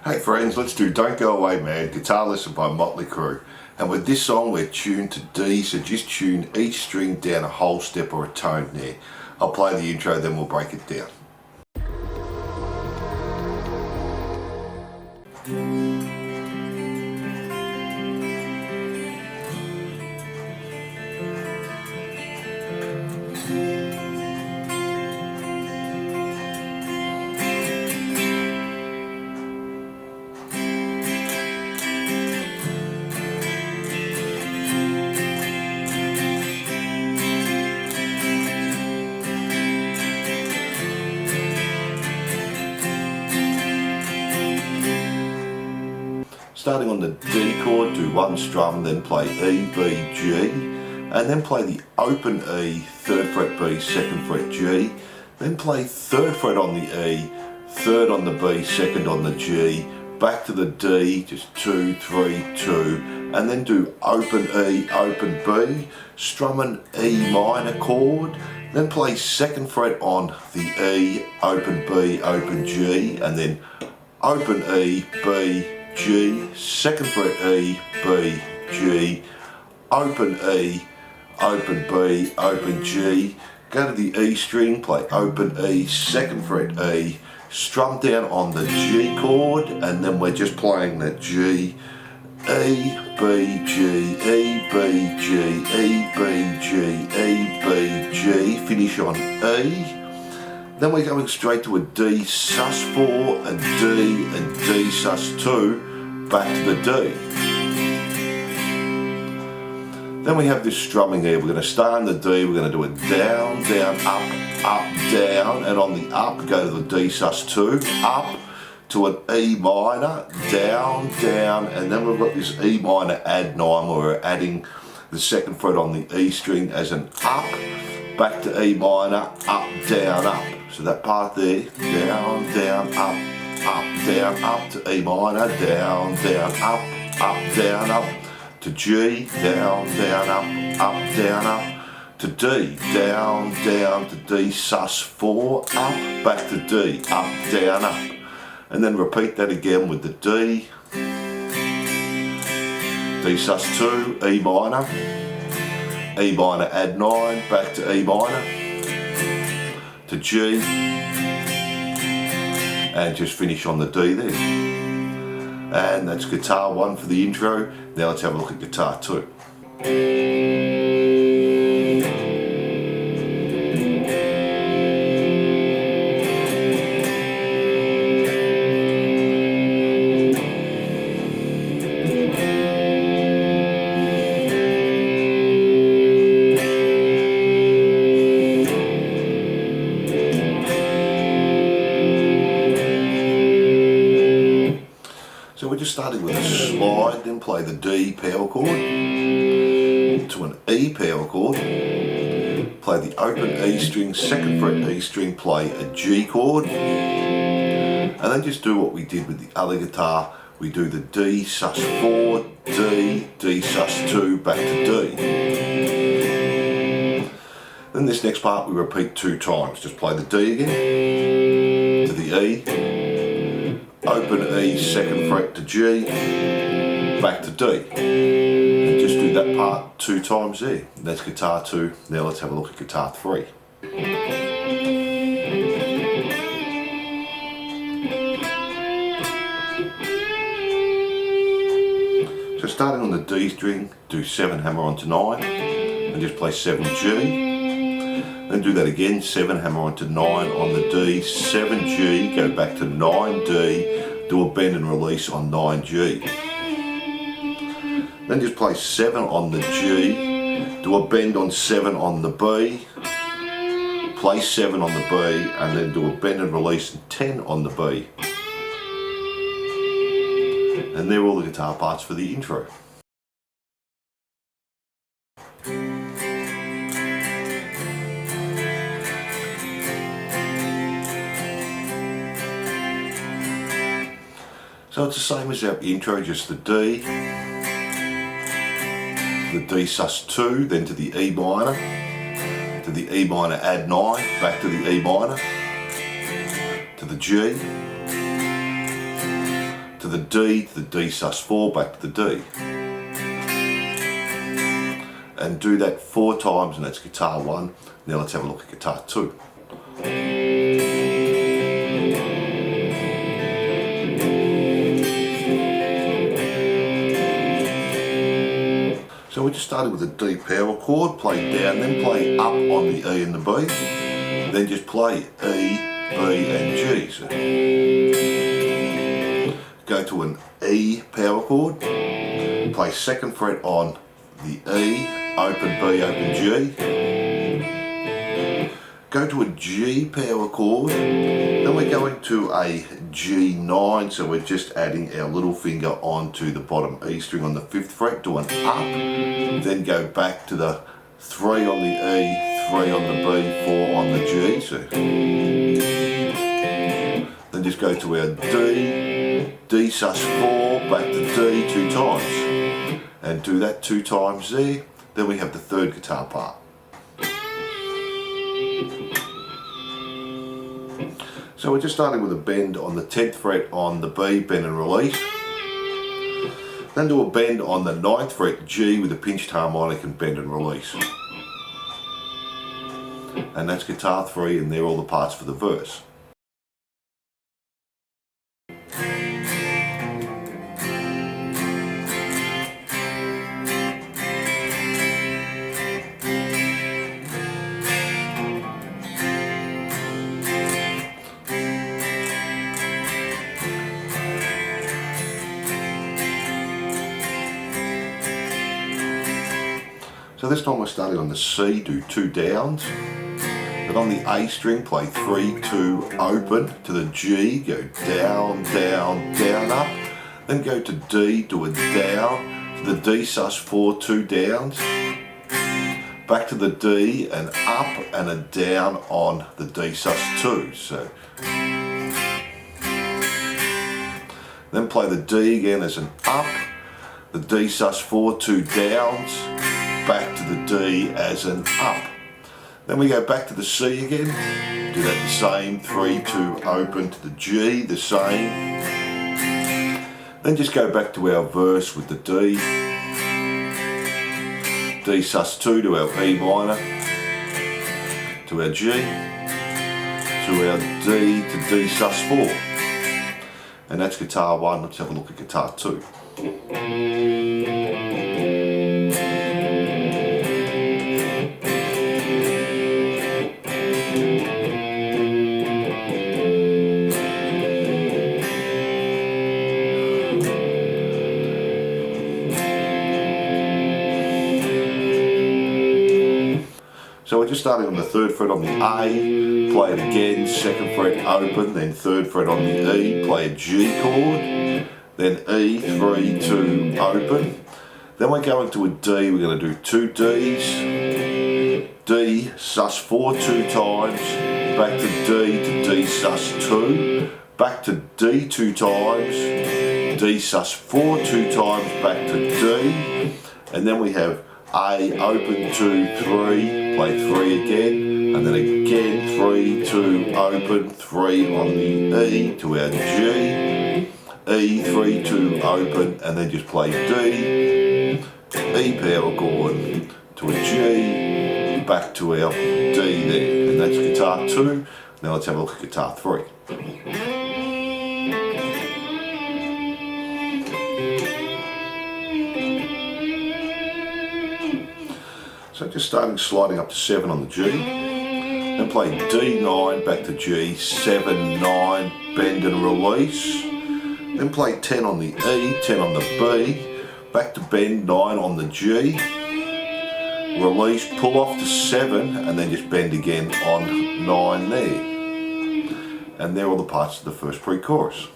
Hey friends, let's do Don't Go Away Mad, guitar lesson by Motley Crue. And with this song we're tuned to D, so just tune each string down a whole step or a tone there. I'll play the intro, then we'll break it down. Starting on the D chord, do one strum, then play E, B, G, and then play the open E, 3rd fret B, 2nd fret G, then play 3rd fret on the E, 3rd on the B, 2nd on the G, back to the D, just 2, 3, 2, and then do open E, open B, strum an E minor chord, then play 2nd fret on the E, open B, open G, and then open E, B, G, 2nd fret E, B, G, open E, open B, open G, go to the E string, play open E, 2nd fret E, strum down on the G chord, and then we're just playing the G, E, B, G, E, B, G, E, B, G, E, B, G, finish on E. Then we're going straight to a D sus4, a D, and D sus2, back to the D. Then we have this strumming here. We're going to start on the D, we're going to do a down, down, up, down, and on the up go to the D sus2, up to an E minor, down, down, and then we've got this E minor add 9 where we're adding the 2nd fret on the E string as an up, back to E minor, up, down, up. So that part there, down, down, up to E minor, down, down, up, down, up to G, down, down, up, to D, down, down to D sus4, up, back to D, up, down, up. And then repeat that again with the D, D sus2, E minor add 9, back to E minor, to G, and just finish on the D there. And that's guitar 1 for the intro. Now let's have a look at guitar 2. So we're just starting with a slide, then play the D power chord to an E power chord, play the open E string, 2nd fret E string, play a G chord, and then just do what we did with the other guitar. We do the D sus4, D sus2, back to D. Then this next part we repeat 2 times. Just play the D again, to the E, open E, 2nd fret to G, back to D. And just do that part 2 times there. That's guitar 2. Now let's have a look at guitar 3. So starting on the D string, do 7 hammer onto 9, and just play 7G. Then do that again, 7 hammer onto 9 on the D, 7G, go back to 9D, do a bend and release on 9G. Then just play 7 on the G, do a bend on 7 on the B, play 7 on the B, and then do a bend and release 10 on the B. And they're all the guitar parts for the intro. So it's the same as our intro, just the D sus2, then to the E minor, to the E minor add 9, back to the E minor, to the G, to the D, to the D sus4, back to the D. And do that 4 times, and that's guitar 1. Now let's have a look at guitar 2. So we just started with a D power chord, play down, then play up on the E and the B, then just play E, B and G. So go to an E power chord, play 2nd fret on the E, open B, open G, go to a G power chord, then we're going to a G9, so we're just adding our little finger onto the bottom E string on the 5th fret, do an up, then go back to the 3 on the E, 3 on the B, 4 on the G, so then just go to our D, D sus4, back to D 2 times, and do that 2 times there, then we have the 3rd guitar part. So we're just starting with a bend on the 10th fret on the B, bend and release. Then do a bend on the 9th fret G with a pinched harmonic and bend and release. And that's guitar 3, and they're all the parts for the verse. So this time we're starting on the C, do 2 downs. But on the A string, play 3, 2, open. To the G, go down, down, down, up. Then go to D, do a down. To the D sus4, 2 downs. Back to the D, an up and a down on the D sus2. So then play the D again as an up. The D sus4, 2 downs. Back to the D as an up. Then we go back to the C again, do that the same, 3, 2, open to the G, the same. Then just go back to our verse with the D, D sus2 to our E minor, to our G, to our D to D sus4. And that's guitar 1, let's have a look at guitar 2. So we're just starting on the 3rd fret on the A, play it again, 2nd fret open, then 3rd fret on the E, play a G chord, then E, 3, 2, open. Then we're going to a D, we're going to do 2 Ds, D, sus4 2 times, back to D sus2, back to D 2 times, D sus4 2 times, back to D, and then we have A, open, 2, 3, play 3 again, and then again 3, 2, open, 3 on the E to our G, E, 3, 2, open, and then just play D, E power chord to a G, back to our D there, and that's guitar 2. Now let's have a look at guitar 3. So just sliding up to 7 on the G, then play D9, back to G, 7, 9, bend and release, then play 10 on the E, 10 on the B, back to bend, 9 on the G, release, pull off to 7, and then just bend again on 9 there. And they're all the parts of the first pre-chorus.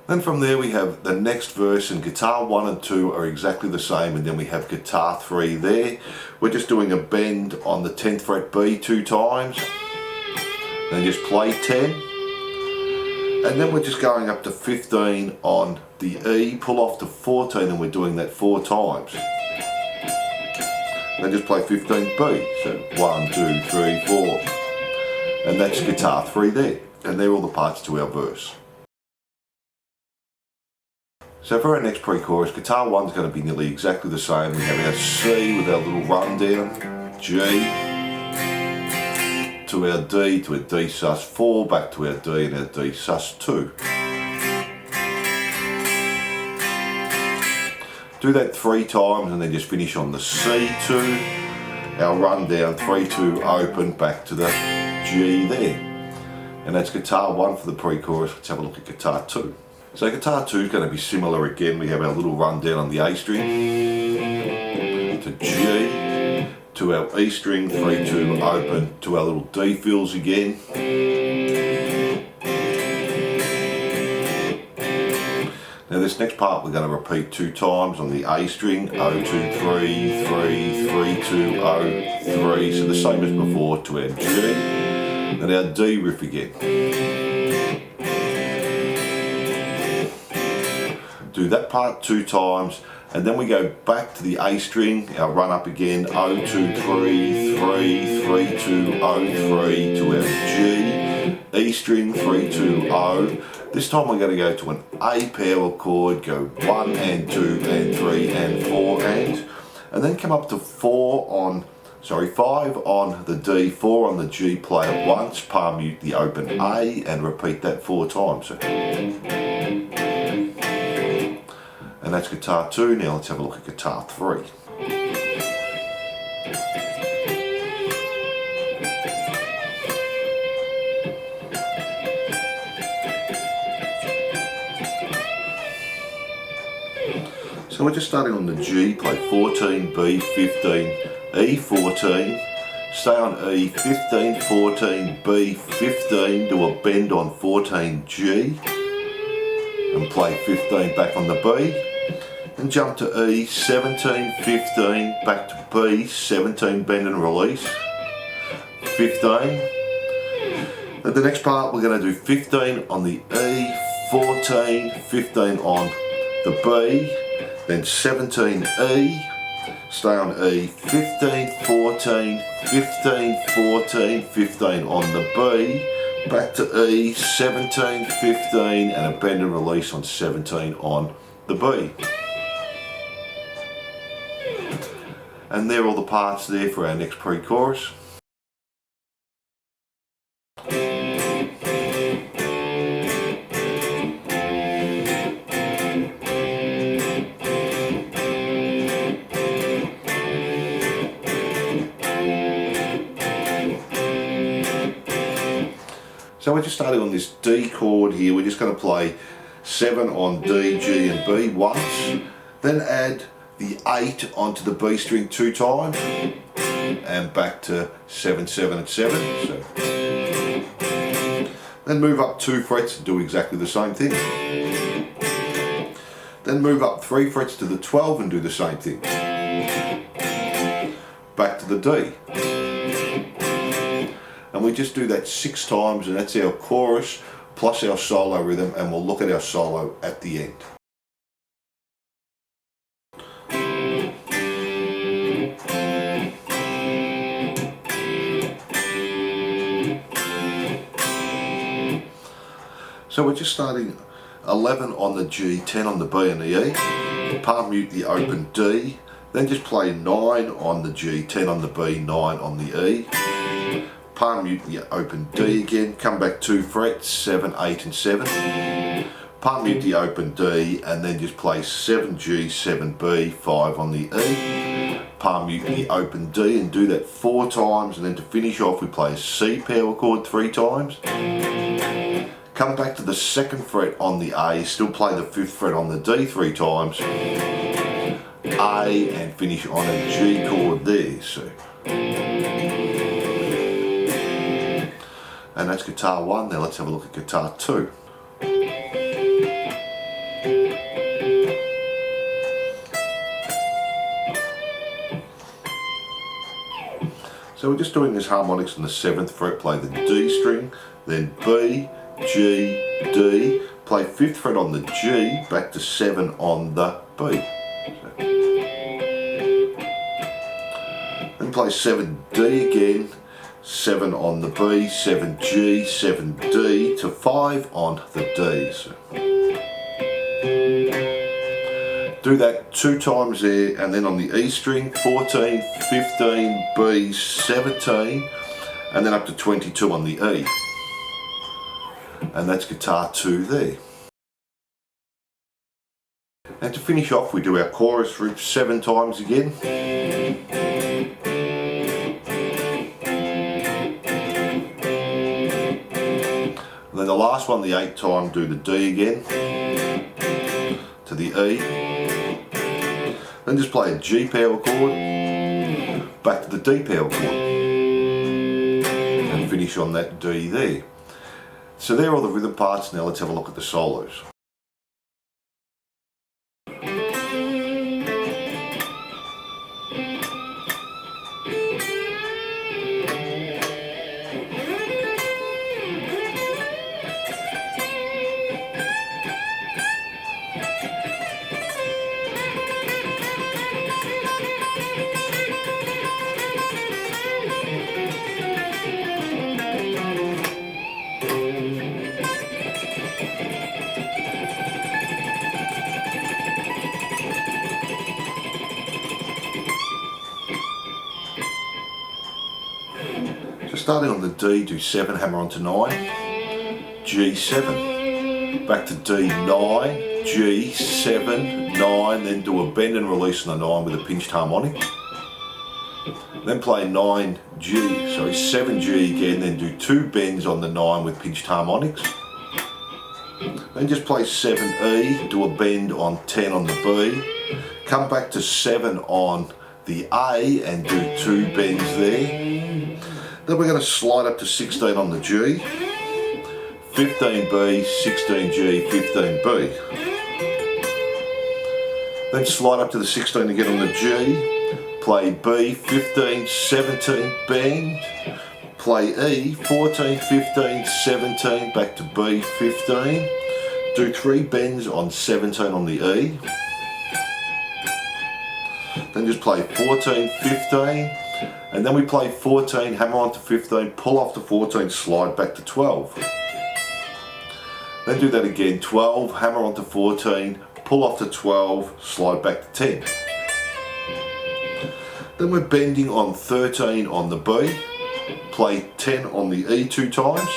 Then from there we have the next verse, and guitar 1 and 2 are exactly the same, and then we have guitar 3 there. We're just doing a bend on the 10th fret B 2 times, then just play 10, and then we're just going up to 15 on the E, pull off to 14, and we're doing that 4 times. Then just play 15 B, so 1, 2, 3, 4, and that's guitar 3 there, and they're all the parts to our verse. So for our next pre-chorus, guitar 1's going to be nearly exactly the same. We have our C with our little rundown, G, to our D, to our D sus4, back to our D and our D sus2. Do that 3 times and then just finish on the C2, our rundown, 3-2 open, back to the G there. And that's guitar 1 for the pre-chorus. Let's have a look at guitar 2. So guitar 2 is going to be similar again. We have our little rundown on the A string, to G, to our E string, 3-2 open, to our little D fills again. Now this next part we're going to repeat 2 times on the A string, 0, 2, 3, 3, 3, 2, 0, 3, so the same as before, to our G, and our D riff again. Do that part 2 times, and then we go back to the A string, our run up again, 0, 2, 3, 3, 3, 2, 0, 3, to our G, E string, 3, 2, 0. This time we're going to go to an A power chord, go 1 and 2 and 3 and 4 and then come up to 5 on the D, 4 on the G, play it once, palm mute the open A and repeat that 4 times. And that's guitar 2. Now let's have a look at guitar 3. So we're just starting on the G, play 14, B, 15, E, 14, stay on E, 15, 14, B, 15, do a bend on 14, G, and play 15 back on the B, and jump to E, 17, 15, back to B, 17, bend and release, 15. At the next part we're going to do 15 on the E, 14, 15 on the B, then 17 E, stay on E, 15, 14, 15, 14, 15 on the B, back to E, 17, 15, and a bend and release on 17 on the B. And there are all the parts there for our next pre-chorus. So we're just starting on this D chord here. We're just going to play 7 on D, G and B once, then add the 8 onto the B string 2 times and back to 7, 7 and 7. So then move up 2 frets and do exactly the same thing. Then move up 3 frets to the 12 and do the same thing. Back to the D. And we just do that 6 times, and that's our chorus plus our solo rhythm, and we'll look at our solo at the end. So we're just starting 11 on the G, 10 on the B and the E, palm mute the open D, then just play 9 on the G, 10 on the B, 9 on the E, palm mute the open D again, come back 2 frets, 7, 8 and 7, palm mute the open D, and then just play 7G, 7B, 5 on the E, palm mute the open D, and do that 4 times, and then to finish off we play a C power chord 3 times, come back to the 2nd fret on the A, still play the 5th fret on the D 3 times, A, and finish on a G chord there. So. And that's guitar 1. Now let's have a look at guitar 2. So we're just doing this harmonics on the 7th fret, play the D string, then B, G, D, play 5th fret on the G, back to 7 on the B. Then play 7D again, 7 on the B, 7G, 7D to 5 on the D. So. Do that 2 times there, and then on the E string, 14, 15, B, 17, and then up to 22 on the E. And that's guitar 2 there. And to finish off, we do our chorus riff 7 times again. And then the last one, the 8th time, do the D again, to the E. Then just play a G power chord, back to the D power chord, and finish on that D there. So there are all the rhythm parts. Now let's have a look at the solos. Starting on the D, do 7, hammer onto 9, G7, back to D9, G7, 9, then do a bend and release on the 9 with a pinched harmonic. Then play 7G again, then do 2 bends on the 9 with pinched harmonics. Then just play 7E, do a bend on 10 on the B, come back to 7 on the A and do 2 bends there. Then we're going to slide up to 16 on the G, 15B, 16G, 15B. Then slide up to the 16 again on the G, play B, 15, 17, bend, play E, 14, 15, 17, back to B, 15, do 3 bends on 17 on the E, then just play 14, 15, and then we play 14, hammer onto 15, pull off to 14, slide back to 12. Then do that again, 12, hammer onto 14, pull off to 12, slide back to 10. Then we're bending on 13 on the B, play 10 on the E 2 times,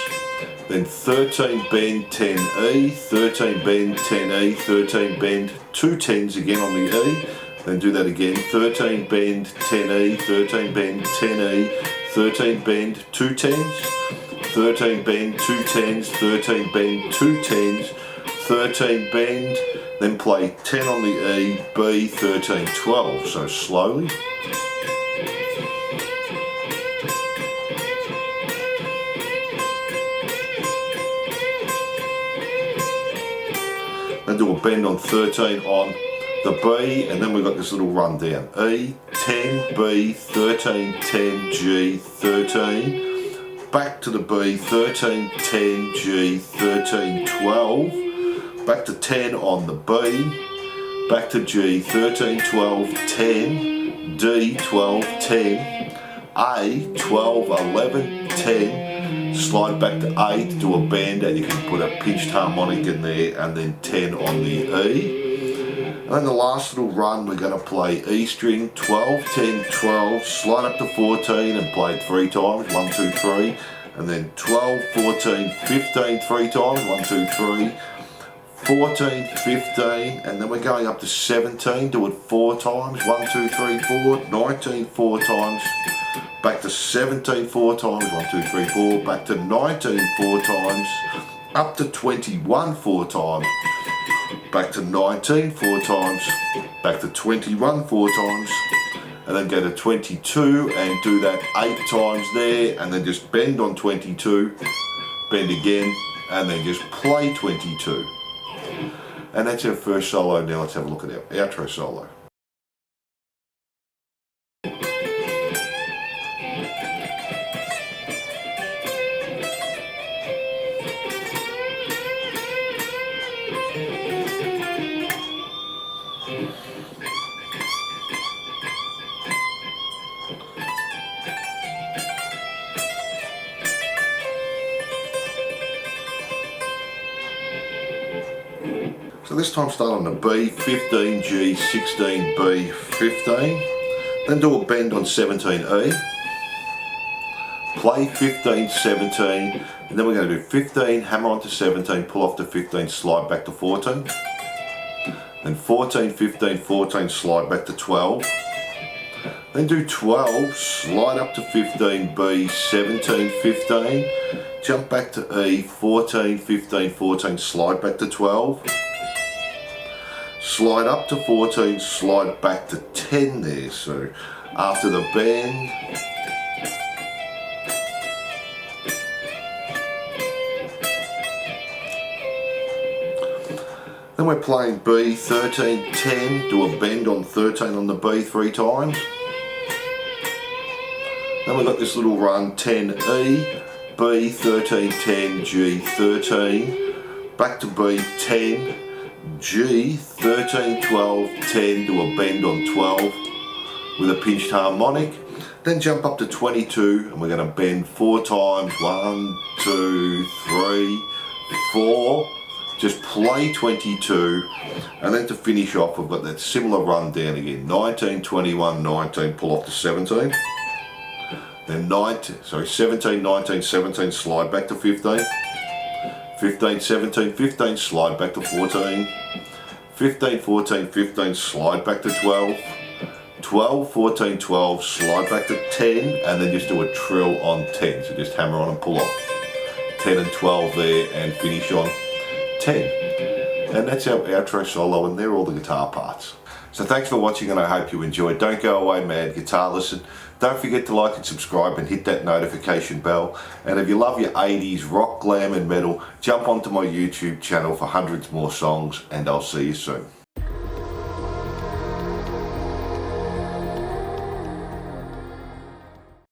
then 13 bend, 10 E, 13 bend, 10 E, 13 bend, 2 10s again on the E, then do that again, 13 bend, 10 E, 13 bend, 10 E, 13 bend, 2 10s, 13 bend, 2 10s, 13 bend, 2 10s, 13 bend, then play 10 on the E, B, 13, 12, so slowly. Then do a bend on 13 on the B, and then we've got this little run down. E, 10, B, 13, 10, G, 13, back to the B, 13, 10, G, 13, 12, back to 10 on the B, back to G, 13, 12, 10, D, 12, 10, A, 12, 11, 10, slide back to 8, do a bend, and you can put a pinched harmonic in there, and then 10 on the E. And then the last little run, we're going to play E string, 12, 10, 12, slide up to 14 and play it 3 times, 1, 2, 3, and then 12, 14, 15, 3 times, 1, 2, 3, 14, 15, and then we're going up to 17, do it 4 times, 1, 2, 3, 4, 19, 4 times, back to 17, 4 times, 1, 2, 3, 4, back to 19, 4 times, up to 21, 4 times, back to 19, 4 times, back to 21, 4 times, and then go to 22 and do that 8 times there, and then just bend on 22, bend again, and then just play 22. And that's our first solo. Now let's have a look at our outro solo. So this time start on the B, 15, G, 16, B, 15. Then do a bend on 17E. Play 15, 17, and then we're going to do 15, hammer onto 17, pull off to 15, slide back to 14. Then 14, 15, 14, slide back to 12. Then do 12, slide up to 15, B, 17, 15, jump back to E, 14, 15, 14, slide back to 12. Slide up to 14, slide back to 10 there, so after the bend, then we're playing B, 13, 10, do a bend on 13 on the B 3 times. Then we've got this little run, 10 E, B, 13, 10, G, 13, back to B, 10, G, 13, 12, 10, do a bend on 12 with a pinched harmonic. Then jump up to 22 and we're going to bend 4 times, 1, 2, 3, 4. Just play 22, and then to finish off we've got that similar run down again, 19, 21, 19, pull off to 17. Then 17, 19, 17, slide back to 15. 15, 17, 15, slide back to 14. 15, 14, 15, slide back to 12. 12, 14, 12, slide back to 10, and then just do a trill on 10. So just hammer on and pull off. 10 and 12 there, and finish on 10. And that's our outro solo, and they're all the guitar parts. So thanks for watching, and I hope you enjoyed. Don't go away, mad guitar listen. Don't forget to like and subscribe and hit that notification bell. And if you love your 80s rock, glam and metal, jump onto my YouTube channel for hundreds more songs, and I'll see you soon.